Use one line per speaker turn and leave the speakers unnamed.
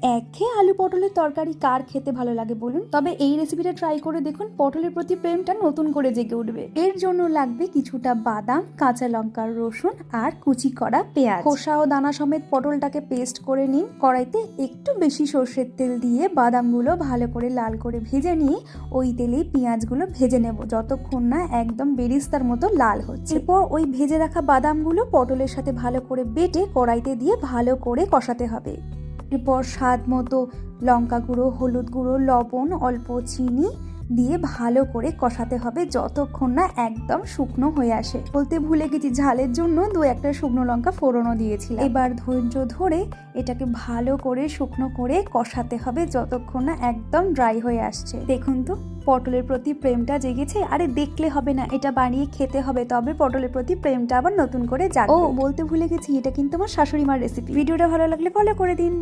একঘেয়ে আলু পটলের তরকারি কার খেতে ভালো লাগে বলুন? তবে এই রেসিপিটা ট্রাই করে দেখুন, পটলের প্রতি প্রেমটা নতুন করে জেগে উঠবে। এর জন্য লাগবে কিছুটা বাদাম, কাঁচা লঙ্কা, রসুন আর কুচি করা পেঁয়াজ। খোসা ও দানা সমেত পটলটাকে পেস্ট করে নিন। কড়াইতে একটু বেশি সর্ষের তেল দিয়ে বাদামগুলো ভালো করে লাল করে ভেজে নিয়ে ওই তেলেই পেঁয়াজগুলো ভেজে নেব যতক্ষণ না একদম বেরিস্তার মতো লাল হচ্ছে। এরপর ওই ভেজে রাখা বাদামগুলো পটলের সাথে ভালো করে বেটে কড়াইতে দিয়ে ভালো করে কষাতে হবে। এরপর স্বাদ মতো লঙ্কা গুঁড়ো, হলুদ গুঁড়ো, লবণ, অল্প চিনি দিয়ে ভালো করে কষাতে হবে যতক্ষণ না একদম শুকনো হয়ে আসে। বলতে ভুলে গেছি, ঝালের জন্য 2-1টা শুকনো লঙ্কা ফোড়নও দিয়েছিলাম। এবার ধৈর্য ধরে এটাকে ভালো করে শুকনো করে কষাতে হবে যতক্ষণ না একদম ড্রাই হয়ে আসছে। দেখুন তো পটলের প্রতি প্রেমটা জেগেছে। আরে দেখলে হবে না, এটা বানিয়ে খেতে হবে, তবে পটলের প্রতি প্রেমটা আবার নতুন করে জাগবে। ও বলতে ভুলে গেছি, এটা কিন্তু আমার শাশুড়ি মার রেসিপি। ভিডিওটা ভালো লাগলে ফলো করে দিন।